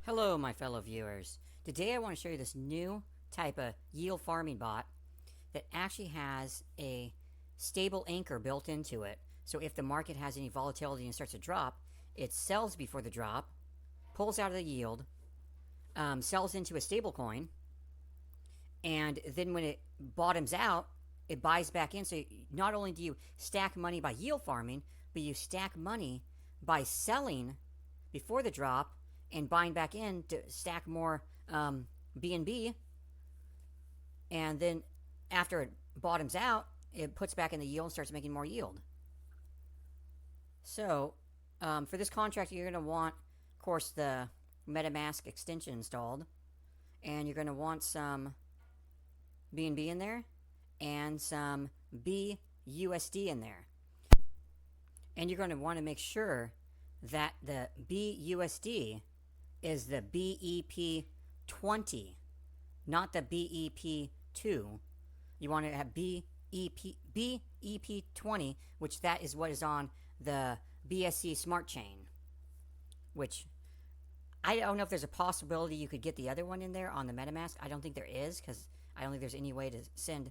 Hello, my fellow viewers. Today I want to show you this new type of yield farming bot that actually has a stable anchor built into it. So if the market has any volatility and starts to drop, it sells before the drop, pulls out of the yield, sells into a stable coin, and then when it bottoms out, it buys back in. So not only do you stack money by yield farming, but you stack money by selling before the drop and buying back in to stack more BNB. And then after it bottoms out, it puts back in the yield and starts making more yield. So for this contract, you're going to want, of course, the MetaMask extension installed. And you're going to want some BNB in there and some BUSD in there. And you're going to want to make sure that the BUSD is the BEP20, not the BEP2. You want to have BEP20, which that is what is on the BSC Smart Chain, which I don't know if there's a possibility you could get the other one in there on the MetaMask. I don't think there is, because I don't think there's any way to send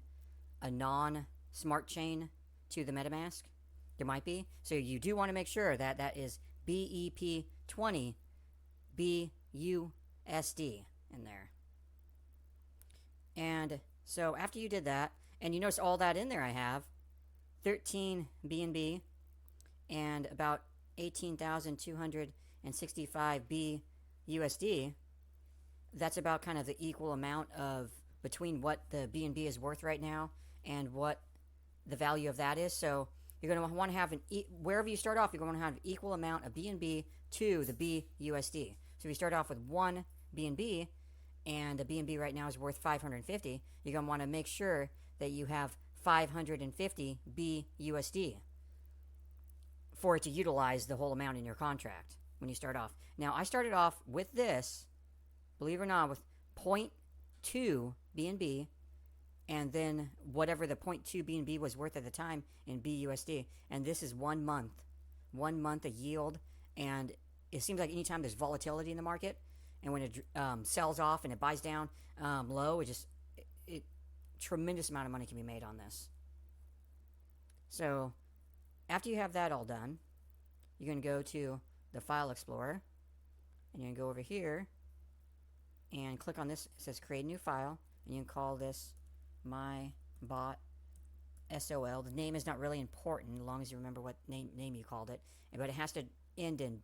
a non-smart chain to the MetaMask. There might be. So you do want to make sure that that is BEP20 BUSD in there. And so after you did that, and you notice all that in there, I have 13 BNB and about 18,265 BUSD. That's about kind of the equal amount of between what the BNB is worth right now and what the value of that is. So you're going to want to have wherever you start off, you're going to have an equal amount of BNB to the BUSD. So if you start off with 1 BNB and the BNB right now is worth 550, you're going to want to make sure that you have 550 BUSD for it to utilize the whole amount in your contract when you start off. Now, I started off with this, believe it or not, with 0.2 BNB and then whatever the 0.2 BNB was worth at the time in BUSD. And this is 1 month. 1 month of yield. And it seems like anytime there's volatility in the market, and when it sells off and it buys down low, tremendous amount of money can be made on this. So after you have that all done, you're going to go to the File Explorer, and you're going to go over here and click on this. It says Create New File, and you can call this My Bot SOL. The name is not really important as long as you remember what name you called it, but it has to end in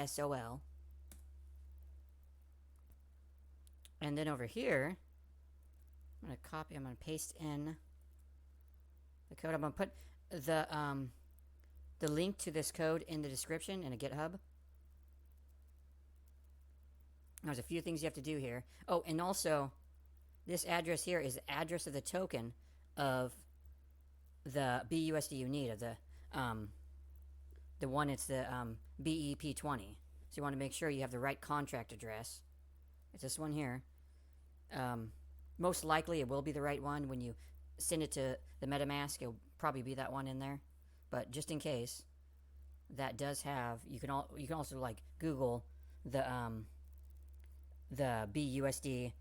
.sol. And then over here, I'm going to paste in the code. I'm going to put the link to this code in the description in a GitHub. There's a few things you have to do here. Oh, and also, this address here is the address of the token of the BUSD you need, of the one, it's the BEP20. So you want to make sure you have the right contract address. It's this one here. Most likely it will be the right one. When you send it to the MetaMask, it'll probably be that one in there. But just in case, that does have, you can also like Google the BUSD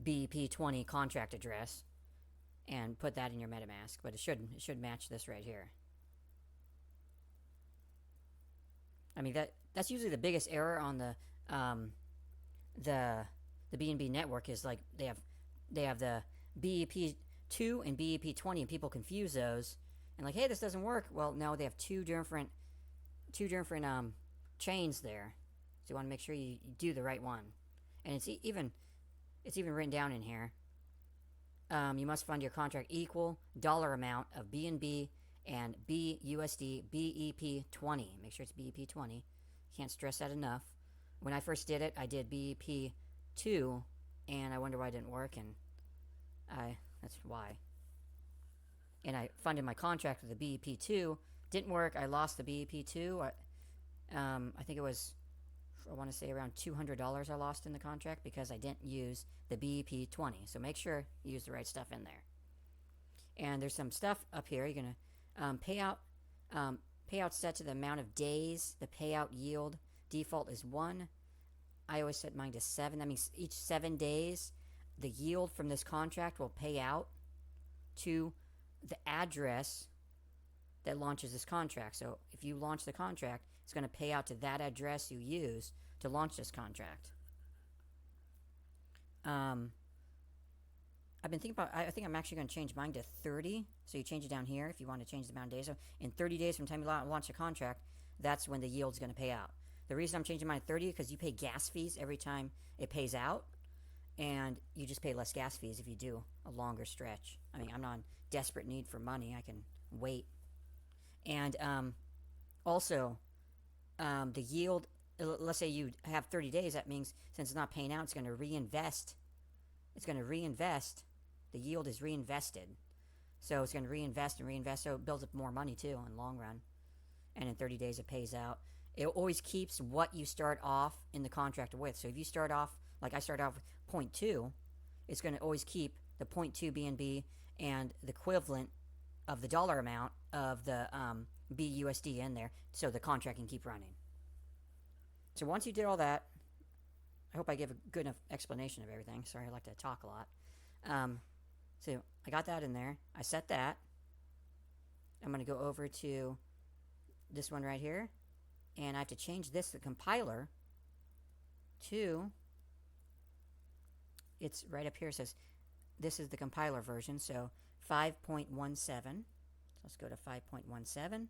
BEP20 contract address and put that in your MetaMask, but it should match this right here. I mean, that's usually the biggest error on the BNB network, is like they have the BEP2 and BEP20, and people confuse those and like, hey, this doesn't work. Well, no, they have two different chains there, so you want to make sure you do the right one. And it's even written down in here. You must fund your contract equal dollar amount of BNB and BUSD BEP20. Make sure it's BEP20. Can't stress that enough. When I first did it, I did BEP2, and I wonder why it didn't work, and that's why. And I funded my contract with the BEP2. Didn't work. I lost the BEP2. I think it was, I want to say around $200 I lost in the contract because I didn't use the BEP20. So make sure you use the right stuff in there. And there's some stuff up here. You're going to payout set to the amount of days. The payout yield default is 1. I always set mine to 7. That means each 7 days, the yield from this contract will pay out to the address that launches this contract. So if you launch the contract, it's going to pay out to that address you use to launch this contract. I've been thinking about, I think I'm actually going to change mine to 30. So you change it down here if you want to change the amount of days. So in 30 days from the time you launch the contract, that's when the yield's going to pay out. The reason I'm changing mine to 30 is because you pay gas fees every time it pays out, and you just pay less gas fees if you do a longer stretch. I mean, I'm not in desperate need for money. I can wait. And also, the yield, let's say you have 30 days, that means since it's not paying out, it's going to reinvest. It's going to reinvest. The yield is reinvested. So it's going to reinvest and reinvest, so it builds up more money too in the long run. And in 30 days, it pays out. It always keeps what you start off in the contract with. So if you start off, like I start off with 0.2, it's going to always keep the 0.2 BNB and the equivalent of the dollar amount of the BUSD in there, so the contract can keep running. So once you did all that, I hope I gave a good enough explanation of everything. Sorry, I like to talk a lot. So I got that in there. I set that. I'm going to go over to this one right here, and I have to change this, the compiler, to, it's right up here. It says this is the compiler version, so 5.17. So let's go to 5.17.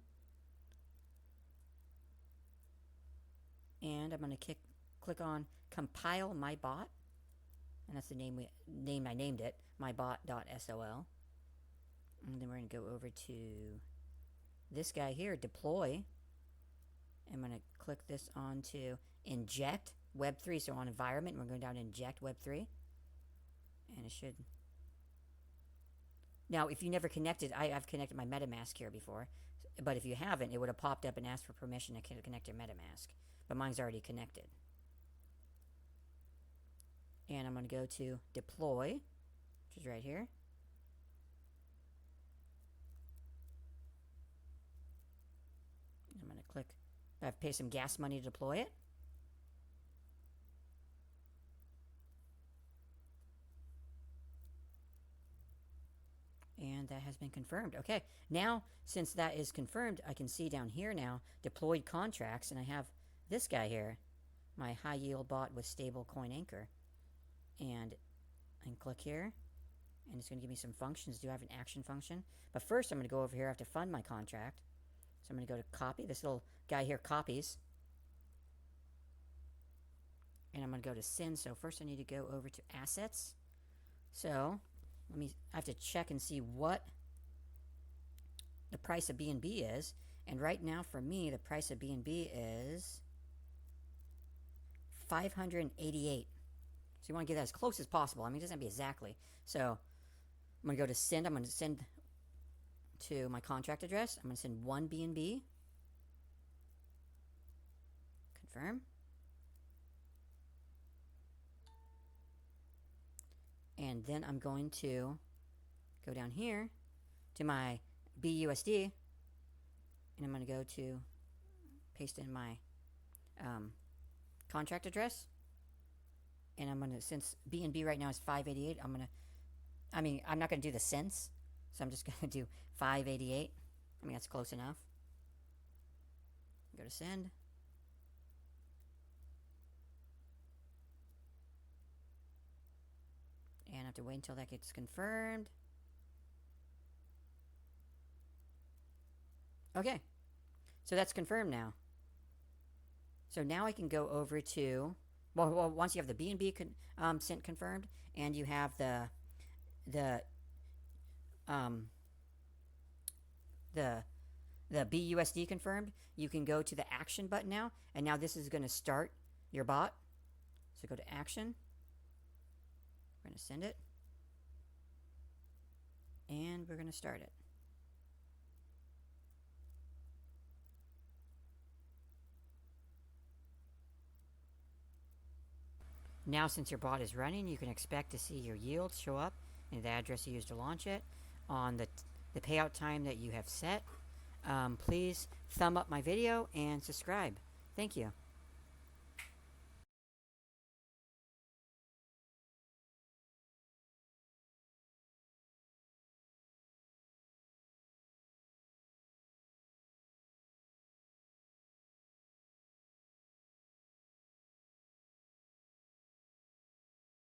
And I'm going to click on compile my bot, and that's the name I named it, mybot.sol. And then we're going to go over to this guy here, deploy. I'm going to click this on to inject Web3. So on environment, we're going down to inject Web3, and it should. Now, if you never connected, I've connected my MetaMask here before, but if you haven't, it would have popped up and asked for permission to connect your MetaMask. But mine's already connected. And I'm going to go to deploy, which is right here. I'm going to click, I have to pay some gas money to deploy it. And that has been confirmed. Okay, now since that is confirmed, I can see down here now deployed contracts, and I have this guy here, my high yield bot with stable coin anchor. And I can click here, and it's going to give me some functions. Do I have an action function? But first, I'm going to go over here. I have to fund my contract. So I'm going to go to copy. This little guy here copies. And I'm going to go to send. So first I need to go over to assets. So I have to check and see what the price of BNB is. And right now for me, the price of BNB is 588. So you want to get that as close as possible. I mean, it doesn't have to be exactly. So I'm going to go to send. I'm going to send to my contract address. I'm going to send 1 BNB. Confirm. And then I'm going to go down here to my BUSD, and I'm going to go to paste in my contract address. And I'm going to, since BNB right now is 588, I'm not going to do the cents, so I'm just going to do 588. I mean, that's close enough. Go to send. And I have to wait until that gets confirmed. Okay. So that's confirmed now. So now I can go over to, well once you have the BNB sent confirmed, and you have the BUSD confirmed, you can go to the action button now, and now this is going to start your bot. So go to action. We're going to send it, and we're going to start it. Now, since your bot is running, you can expect to see your yield show up and the address you used to launch it on the payout time that you have set. Please thumb up my video and subscribe. Thank you.